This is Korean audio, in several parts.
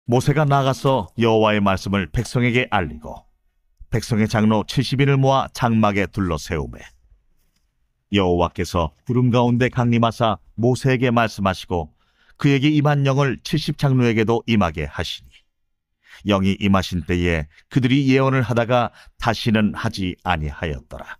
모세가 나가서 여호와의 말씀을 백성에게 알리고 백성의 장로 70인을 모아 장막에 둘러 세우매 여호와께서 구름 가운데 강림하사 모세에게 말씀하시고 그에게 임한 영을 70장로에게도 임하게 하시니 영이 임하신 때에 그들이 예언을 하다가 다시는 하지 아니하였더라.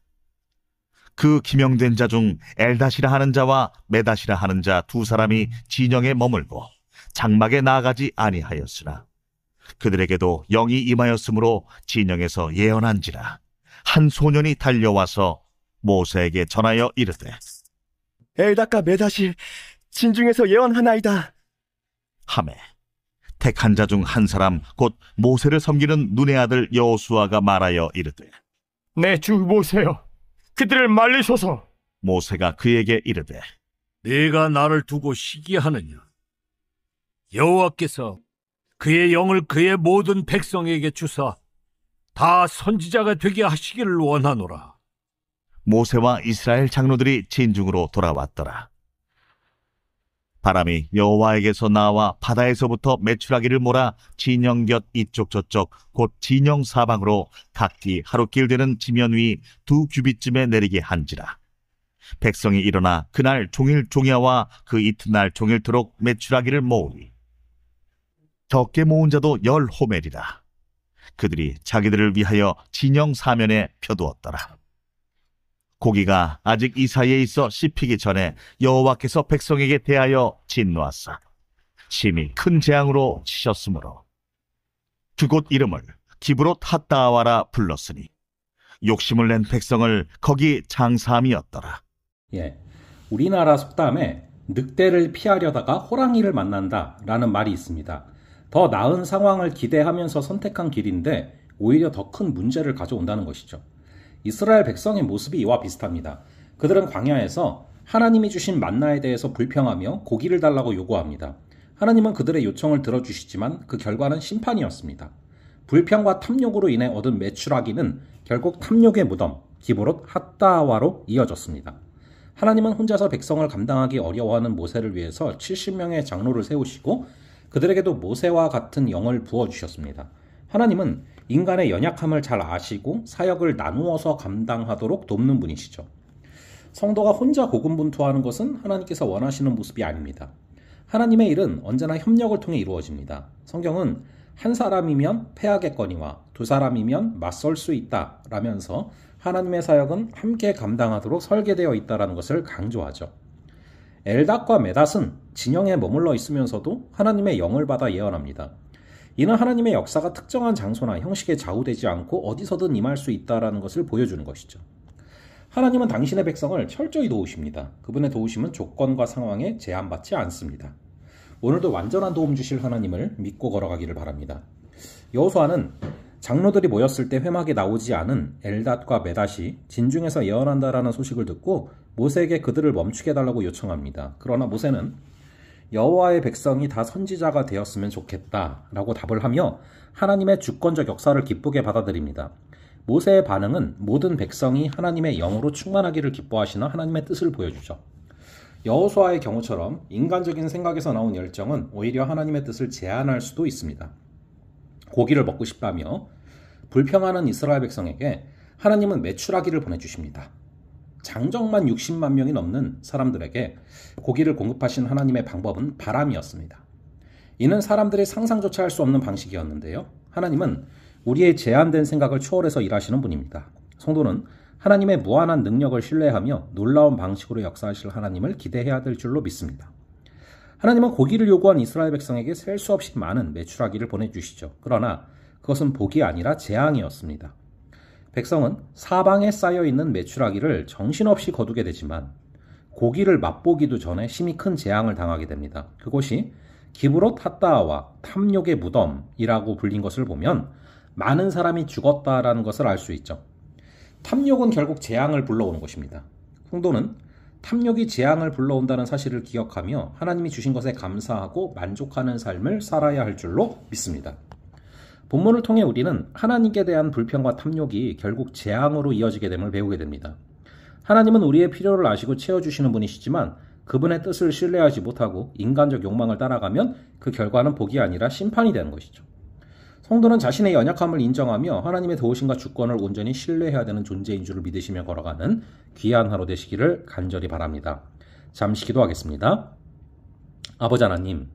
그 기명된 자 중 엘닷이라 하는 자와 메닷이라 하는 자 두 사람이 진영에 머물고 장막에 나아가지 아니하였으나 그들에게도 영이 임하였으므로 진영에서 예언한지라. 한 소년이 달려와서 모세에게 전하여 이르되 엘닷과 메닷이 진중에서 예언하나이다 하매 택한 자 중 한 사람 곧 모세를 섬기는 눈의 아들 여호수아가 말하여 이르되 내 주 모세여, 그들을 말리소서. 모세가 그에게 이르되 네가 나를 두고 시기하느냐? 여호와께서 그의 영을 그의 모든 백성에게 주사 다 선지자가 되게 하시기를 원하노라. 모세와 이스라엘 장로들이 진중으로 돌아왔더라. 바람이 여호와에게서 나와 바다에서부터 메추라기를 몰아 진영 곁 이쪽 저쪽 곧 진영 사방으로 각기 하루길 되는 지면 위 2규빗쯤에 내리게 한지라. 백성이 일어나 그날 종일 종야와 그 이튿날 종일토록 메추라기를 모으니 적게 모은 자도 10호멜이라. 그들이 자기들을 위하여 진영 사면에 펴두었더라. 고기가 아직 이 사이에 있어 씹히기 전에 여호와께서 백성에게 대하여 진노하사 심히 큰 재앙으로 치셨으므로 그곳 이름을 기브롯 핫다아와라 불렀으니 욕심을 낸 백성을 거기 장사함이었더라. 우리나라 속담에 늑대를 피하려다가 호랑이를 만난다라는 말이 있습니다. 더 나은 상황을 기대하면서 선택한 길인데 오히려 더 큰 문제를 가져온다는 것이죠. 이스라엘 백성의 모습이 이와 비슷합니다. 그들은 광야에서 하나님이 주신 만나에 대해서 불평하며 고기를 달라고 요구합니다. 하나님은 그들의 요청을 들어주시지만 그 결과는 심판이었습니다. 불평과 탐욕으로 인해 얻은 메추라기는 결국 탐욕의 무덤, 기브롯 핫다와로 이어졌습니다. 하나님은 혼자서 백성을 감당하기 어려워하는 모세를 위해서 70명의 장로를 세우시고 그들에게도 모세와 같은 영을 부어주셨습니다. 하나님은 인간의 연약함을 잘 아시고 사역을 나누어서 감당하도록 돕는 분이시죠. 성도가 혼자 고군분투하는 것은 하나님께서 원하시는 모습이 아닙니다. 하나님의 일은 언제나 협력을 통해 이루어집니다. 성경은 한 사람이면 패하겠거니와 두 사람이면 맞설 수 있다 라면서 하나님의 사역은 함께 감당하도록 설계되어 있다는 것을 강조하죠. 엘닷과 메닷은 진영에 머물러 있으면서도 하나님의 영을 받아 예언합니다. 이는 하나님의 역사가 특정한 장소나 형식에 좌우되지 않고 어디서든 임할 수 있다는 것을 보여주는 것이죠. 하나님은 당신의 백성을 철저히 도우십니다. 그분의 도우심은 조건과 상황에 제한받지 않습니다. 오늘도 완전한 도움 주실 하나님을 믿고 걸어가기를 바랍니다. 여호수아는 장로들이 모였을 때 회막에 나오지 않은 엘닷과 메닷이 진중에서 예언한다라는 소식을 듣고 모세에게 그들을 멈추게 해달라고 요청합니다. 그러나 모세는 여호와의 백성이 다 선지자가 되었으면 좋겠다라고 답을 하며 하나님의 주권적 역사를 기쁘게 받아들입니다. 모세의 반응은 모든 백성이 하나님의 영으로 충만하기를 기뻐하시는 하나님의 뜻을 보여주죠. 여호수아의 경우처럼 인간적인 생각에서 나온 열정은 오히려 하나님의 뜻을 제한할 수도 있습니다. 고기를 먹고 싶다며 불평하는 이스라엘 백성에게 하나님은 메추라기를 보내주십니다. 장정만 60만 명이 넘는 사람들에게 고기를 공급하신 하나님의 방법은 바람이었습니다. 이는 사람들이 상상조차 할 수 없는 방식이었는데요. 하나님은 우리의 제한된 생각을 초월해서 일하시는 분입니다. 성도는 하나님의 무한한 능력을 신뢰하며 놀라운 방식으로 역사하실 하나님을 기대해야 될 줄로 믿습니다. 하나님은 고기를 요구한 이스라엘 백성에게 셀 수 없이 많은 메추라기를 보내주시죠. 그러나 그것은 복이 아니라 재앙이었습니다. 백성은 사방에 쌓여있는 메추라기를 정신없이 거두게 되지만 고기를 맛보기도 전에 심히 큰 재앙을 당하게 됩니다. 그곳이 기브롯 핫다아와 탐욕의 무덤이라고 불린 것을 보면 많은 사람이 죽었다라는 것을 알 수 있죠. 탐욕은 결국 재앙을 불러오는 것입니다. 성도는 탐욕이 재앙을 불러온다는 사실을 기억하며 하나님이 주신 것에 감사하고 만족하는 삶을 살아야 할 줄로 믿습니다. 본문을 통해 우리는 하나님께 대한 불평과 탐욕이 결국 재앙으로 이어지게 됨을 배우게 됩니다. 하나님은 우리의 필요를 아시고 채워주시는 분이시지만 그분의 뜻을 신뢰하지 못하고 인간적 욕망을 따라가면 그 결과는 복이 아니라 심판이 되는 것이죠. 성도는 자신의 연약함을 인정하며 하나님의 도우심과 주권을 온전히 신뢰해야 되는 존재인 줄을 믿으시며 걸어가는 귀한 하루 되시기를 간절히 바랍니다. 잠시 기도하겠습니다. 아버지 하나님,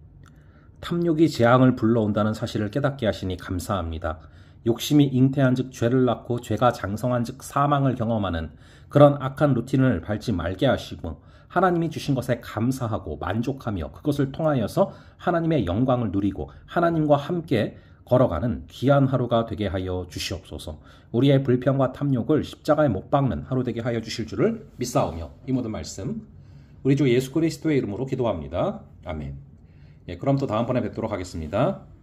탐욕이 재앙을 불러온다는 사실을 깨닫게 하시니 감사합니다. 욕심이 잉태한 즉 죄를 낳고 죄가 장성한 즉 사망을 경험하는 그런 악한 루틴을 밟지 말게 하시고 하나님이 주신 것에 감사하고 만족하며 그것을 통하여서 하나님의 영광을 누리고 하나님과 함께 걸어가는 귀한 하루가 되게 하여 주시옵소서. 우리의 불평과 탐욕을 십자가에 못 박는 하루 되게 하여 주실 줄을 믿사오며 이 모든 말씀 우리 주 예수 그리스도의 이름으로 기도합니다. 아멘. 그럼 또 다음번에 뵙도록 하겠습니다.